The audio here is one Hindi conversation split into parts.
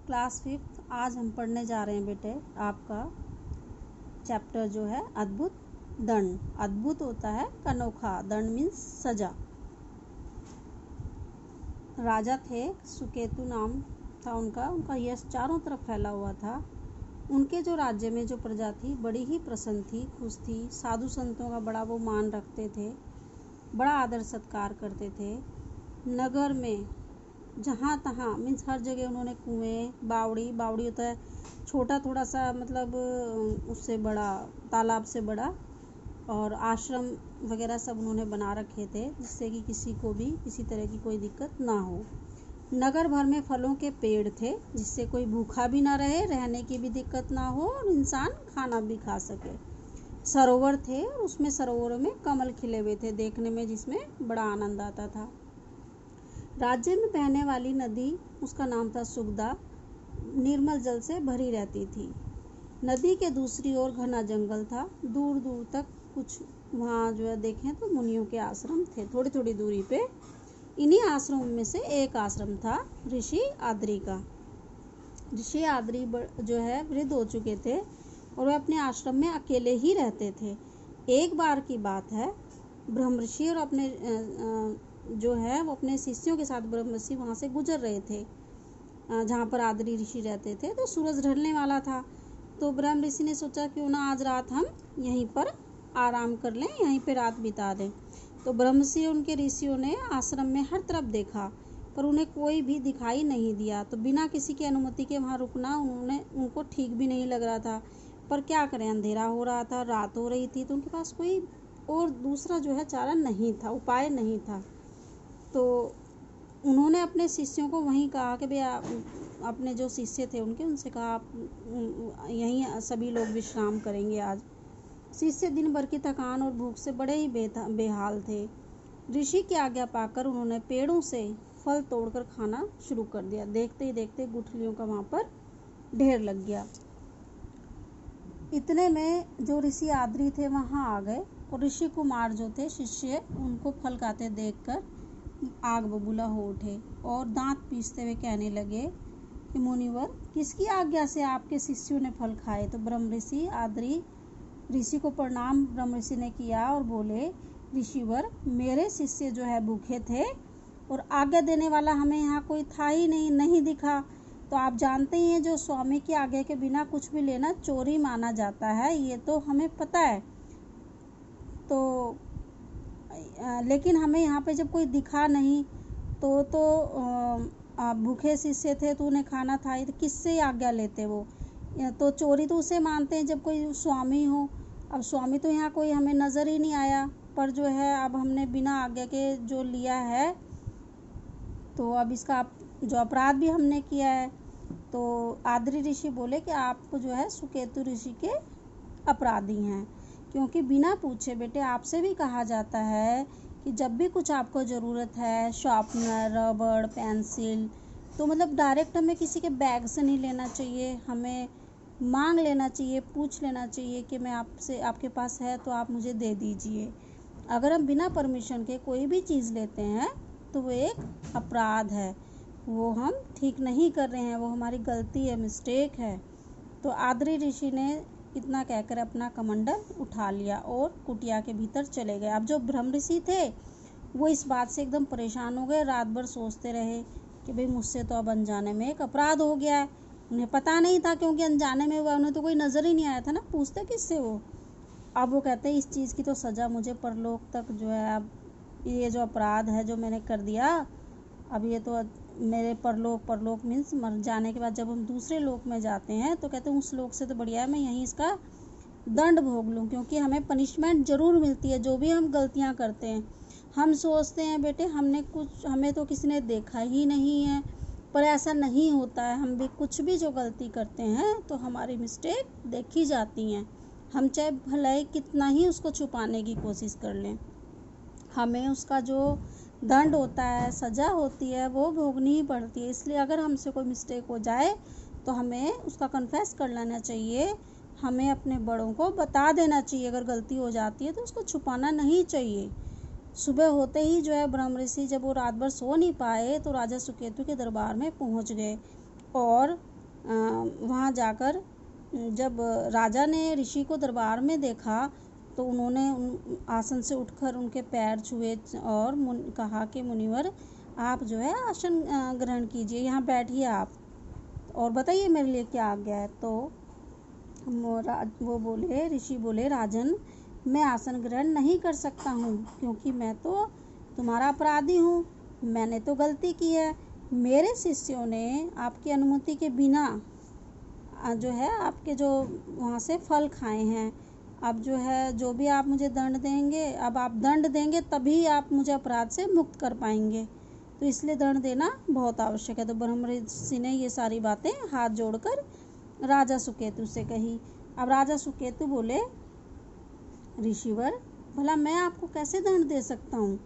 क्लास 5 आज हम पढ़ने जा रहे हैं बेटे आपका चैप्टर जो है अद्भुत दंड। अद्भुत होता है अनोखा, दंड मीन्स सजा। राजा थे, सुकेतु नाम था उनका यश चारों तरफ फैला हुआ था। उनके जो राज्य में जो प्रजा थी बड़ी ही प्रसन्न थी, खुश थी। साधु संतों का बड़ा वो मान रखते थे, बड़ा आदर सत्कार करते थे। नगर में जहाँ तहाँ मीन्स हर जगह उन्होंने कुएं, बावड़ी होता है छोटा थोड़ा सा, मतलब उससे बड़ा, तालाब से बड़ा, और आश्रम वगैरह सब उन्होंने बना रखे थे, जिससे कि किसी को भी किसी तरह की कोई दिक्कत ना हो। नगर भर में फलों के पेड़ थे, जिससे कोई भूखा भी ना रहे, रहने की भी दिक्कत ना हो और इंसान खाना भी खा सके। सरोवर थे और उसमें सरोवरों में कमल खिले हुए थे, देखने में जिसमें बड़ा आनंद आता था। राज्य में बहने वाली नदी, उसका नाम था सुगदा, निर्मल जल से भरी रहती थी। नदी के दूसरी ओर घना जंगल था, दूर दूर तक कुछ वहाँ जो है देखें तो मुनियों के आश्रम थे, थोड़ी थोड़ी दूरी पे। इन्हीं आश्रमों में से एक आश्रम था ऋषि आद्री का। ऋषि आद्री जो है वृद्ध हो चुके थे और वे अपने आश्रम में अकेले ही रहते थे। एक बार की बात है, ब्रह्मर्षि और अपने जो है वो अपने शिष्यों के साथ ब्रह्मर्षि वहाँ से गुजर रहे थे, जहाँ पर आद्री ऋषि रहते थे। तो सूरज ढलने वाला था, तो ब्रह्म ऋषि ने सोचा क्यों ना आज रात हम यहीं पर आराम कर लें, यहीं पर रात बिता दें। तो ब्रह्मर्षि और उनके ऋषियों ने आश्रम में हर तरफ देखा, पर उन्हें कोई भी दिखाई नहीं दिया। तो बिना किसी की अनुमति के वहाँ रुकना उनको ठीक भी नहीं लग रहा था, पर क्या करें, अंधेरा हो रहा था, रात हो रही थी, तो उनके पास कोई और दूसरा जो है चारा नहीं था, उपाय नहीं था। तो उन्होंने अपने शिष्यों को वहीं कहा कि भैया, अपने जो शिष्य थे उनसे कहा आप यहीं सभी लोग विश्राम करेंगे आज। शिष्य दिन भर की थकान और भूख से बड़े ही बेहाल थे। ऋषि की आज्ञा पाकर उन्होंने पेड़ों से फल तोड़कर खाना शुरू कर दिया। देखते ही देखते गुठलियों का वहाँ पर ढेर लग गया। इतने में जो ऋषि आद्री थे वहाँ आ गए और ऋषि कुमार जो थे शिष्य, उनको फल खाते देखकर आग बबूला हो उठे और दांत पीसते हुए कहने लगे कि मुनिवर, किसकी आज्ञा से आपके शिष्यों ने फल खाए? तो ब्रह्म ऋषि आद्री ऋषि को प्रणाम ब्रह्म ऋषि ने किया और बोले, ऋषिवर, मेरे शिष्य जो है भूखे थे और आज्ञा देने वाला हमें यहाँ कोई था ही नहीं दिखा। तो आप जानते ही हैं, जो स्वामी की आज्ञा के बिना कुछ भी लेना चोरी माना जाता है, ये तो हमें पता है। तो लेकिन हमें यहाँ पे जब कोई दिखा नहीं तो भूखे शिष्य थे तो उन्हें खाना था ही, तो किससे आज्ञा लेते वो? तो चोरी तो उसे मानते हैं जब कोई स्वामी हो। अब स्वामी तो यहाँ कोई हमें नज़र ही नहीं आया, पर जो है अब हमने बिना आज्ञा के जो लिया है, तो अब इसका जो अपराध भी हमने किया है। तो आद्री ऋषि बोले कि आप जो है सुकेतु ऋषि के अपराधी हैं, क्योंकि बिना पूछे बेटे आपसे भी कहा जाता है कि जब भी कुछ आपको ज़रूरत है, शार्पनर, रबड़, पेंसिल, तो मतलब डायरेक्ट हमें किसी के बैग से नहीं लेना चाहिए, हमें मांग लेना चाहिए, पूछ लेना चाहिए कि मैं आपसे, आपके पास है तो आप मुझे दे दीजिए। अगर हम बिना परमिशन के कोई भी चीज़ लेते हैं तो वो एक अपराध है, वो हम ठीक नहीं कर रहे हैं, वो हमारी गलती है, मिस्टेक है। तो आद्री ऋषि ने इतना कहकर अपना कमंडल उठा लिया और कुटिया के भीतर चले गए। अब जो ब्रह्म ऋषि थे वो इस बात से एकदम परेशान हो गए, रात भर सोचते रहे कि भाई मुझसे तो अब अनजाने में एक अपराध हो गया है। उन्हें पता नहीं था, क्योंकि अनजाने में हुआ, उन्हें तो कोई नज़र ही नहीं आया था ना, पूछते किससे वो। अब वो कहते हैं इस चीज़ की तो सज़ा मुझे परलोक तक जो है, अब ये जो अपराध है जो मैंने कर दिया, अब ये तो मेरे परलोक मीन्स मर जाने के बाद जब हम दूसरे लोक में जाते हैं तो कहते हैं उस लोक से तो बढ़िया है मैं यहीं इसका दंड भोग लूँ, क्योंकि हमें पनिशमेंट ज़रूर मिलती है जो भी हम गलतियाँ करते हैं। हम सोचते हैं बेटे हमें तो किसी ने देखा ही नहीं है, पर ऐसा नहीं होता है। हम भी कुछ भी जो गलती करते हैं तो हमारी मिस्टेक देखी जाती हैं, हम चाहे भले कितना ही उसको छुपाने की कोशिश कर लें, हमें उसका जो दंड होता है, सज़ा होती है, वो भोगनी ही पड़ती है। इसलिए अगर हमसे कोई मिस्टेक हो जाए तो हमें उसका कन्फेस कर लेना चाहिए, हमें अपने बड़ों को बता देना चाहिए। अगर गलती हो जाती है तो उसको छुपाना नहीं चाहिए। सुबह होते ही जो है ब्रह्म ऋषि, जब वो रात भर सो नहीं पाए, तो राजा सुकेतु के दरबार में पहुंच गए और वहाँ जाकर जब राजा ने ऋषि को दरबार में देखा तो उन्होंने आसन से उठकर उनके पैर छुए और कहा कि मुनिवर आप जो है आसन ग्रहण कीजिए, यहाँ बैठिए आप और बताइए मेरे लिए क्या आज्ञा है। तो वो बोले, ऋषि बोले, राजन मैं आसन ग्रहण नहीं कर सकता हूँ क्योंकि मैं तो तुम्हारा अपराधी हूँ, मैंने तो गलती की है। मेरे शिष्यों ने आपकी अनुमति के बिना जो है आपके जो वहाँ से फल खाए हैं। अब जो है जो भी आप मुझे दंड देंगे, अब आप दंड देंगे तभी आप मुझे अपराध से मुक्त कर पाएंगे, तो इसलिए दंड देना बहुत आवश्यक है। तो ब्रह्म ऋषि ने ये सारी बातें हाथ जोड़कर राजा सुकेतु से कही। अब राजा सुकेतु बोले, ऋषिवर भला मैं आपको कैसे दंड दे सकता हूँ।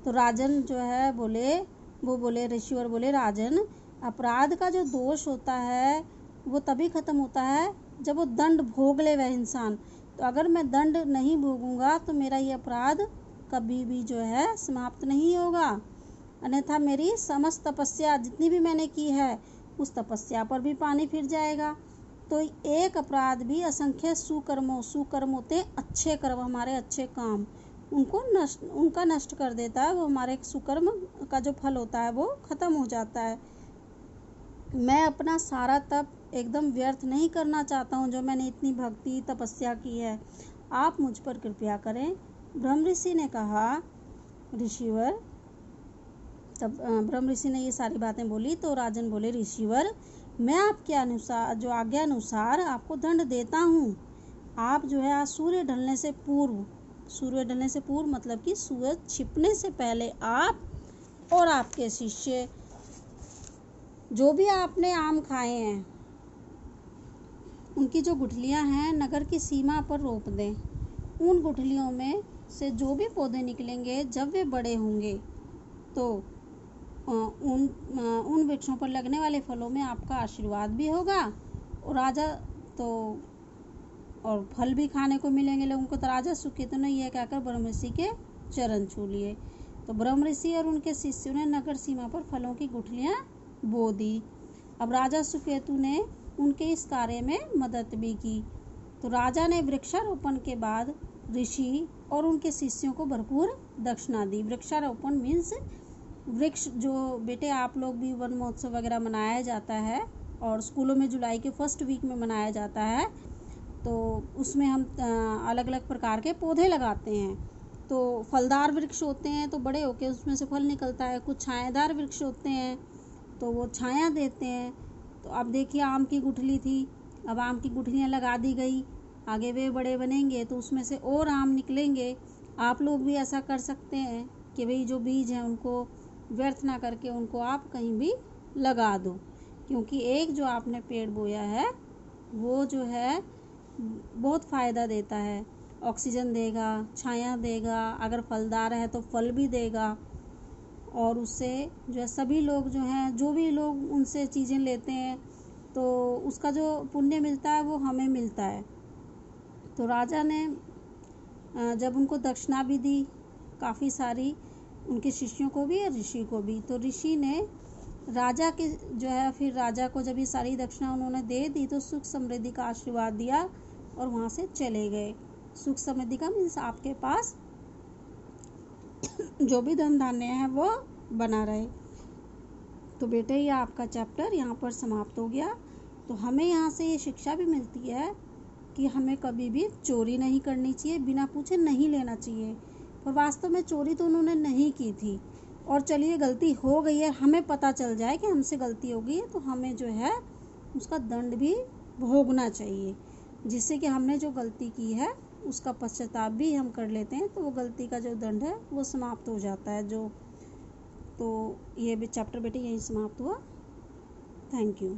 तो राजन जो है बोले ऋषिवर बोले, राजन अपराध का जो दोष होता है वो तभी खत्म होता है जब वो दंड भोग ले वह इंसान। तो अगर मैं दंड नहीं भोगूंगा तो मेरा ये अपराध कभी भी जो है समाप्त नहीं होगा, अन्यथा मेरी समस्त तपस्या जितनी भी मैंने की है उस तपस्या पर भी पानी फिर जाएगा। तो एक अपराध भी असंख्य सुकर्म होते अच्छे कर्म, हमारे अच्छे काम, उनका नष्ट कर देता है। वो हमारे सुकर्म का जो फल होता है वो खत्म हो जाता है। मैं अपना सारा तप एकदम व्यर्थ नहीं करना चाहता हूँ जो मैंने इतनी भक्ति तपस्या की है, आप मुझ पर कृपया करें। ब्रह्म ऋषि ने कहा, ऋषिवर, तब ब्रह्म ऋषि ने ये सारी बातें बोली तो राजन बोले, ऋषिवर मैं आपके अनुसार जो आज्ञा अनुसार आपको दंड देता हूँ। आप जो है आज सूर्य ढलने से पूर्व मतलब कि सूरज छिपने से पहले आप और आपके शिष्य जो भी आपने आम खाए हैं उनकी जो गुठलियां हैं नगर की सीमा पर रोप दें। उन गुठलियों में से जो भी पौधे निकलेंगे जब वे बड़े होंगे तो उन वृक्षों पर लगने वाले फलों में आपका आशीर्वाद भी होगा और फल भी खाने को मिलेंगे लोगों को। तो राजा सुकेतु ने यह कहकर ब्रह्म ऋषि के चरण छू लिए। तो ब्रह्म ऋषि और उनके शिष्यों ने नगर सीमा पर फलों की गुठलियां बो दी। अब राजा सुकेतु ने उनके इस कार्य में मदद भी की। तो राजा ने वृक्षारोपण के बाद ऋषि और उनके शिष्यों को भरपूर दक्षिणा दी। वृक्षारोपण मीन्स वृक्ष जो बेटे आप लोग भी वन महोत्सव वगैरह मनाया जाता है और स्कूलों में जुलाई के फर्स्ट वीक में मनाया जाता है, तो उसमें हम अलग अलग प्रकार के पौधे लगाते हैं। तो फलदार वृक्ष होते हैं तो बड़े होके उसमें से फल निकलता है, कुछ छायादार वृक्ष होते हैं तो वो छाया देते हैं। तो अब देखिए आम की गुठली थी, अब आम की गुठलियाँ लगा दी गई, आगे वे बड़े बनेंगे तो उसमें से और आम निकलेंगे। आप लोग भी ऐसा कर सकते हैं कि भाई जो बीज हैं उनको व्यर्थ ना करके उनको आप कहीं भी लगा दो, क्योंकि एक जो आपने पेड़ बोया है वो जो है बहुत फ़ायदा देता है, ऑक्सीजन देगा, छाया देगा, अगर फलदार है तो फल भी देगा और उससे जो है सभी लोग जो हैं जो भी लोग उनसे चीज़ें लेते हैं तो उसका जो पुण्य मिलता है वो हमें मिलता है। तो राजा ने जब उनको दक्षिणा भी दी काफ़ी सारी, उनके शिष्यों को भी और ऋषि को भी, तो ऋषि ने राजा के जो है फिर राजा को जब ये सारी दक्षिणा उन्होंने दे दी तो सुख समृद्धि का आशीर्वाद दिया और वहाँ से चले गए। सुख समृद्धि का मीन्स आपके पास जो भी धन धान्य है वो बना रहे। तो बेटे ये आपका चैप्टर यहाँ पर समाप्त हो गया। तो हमें यहाँ से ये शिक्षा भी मिलती है कि हमें कभी भी चोरी नहीं करनी चाहिए, बिना पूछे नहीं लेना चाहिए। पर वास्तव में चोरी तो उन्होंने नहीं की थी और चलिए गलती हो गई है, हमें पता चल जाए कि हमसे गलती हो गई है तो हमें जो है उसका दंड भी भोगना चाहिए, जिससे कि हमने जो गलती की है उसका पश्चाताप भी हम कर लेते हैं तो वो गलती का जो दंड है वो समाप्त हो जाता है। तो ये भी चैप्टर बेटे यहीं समाप्त हुआ। Thank you.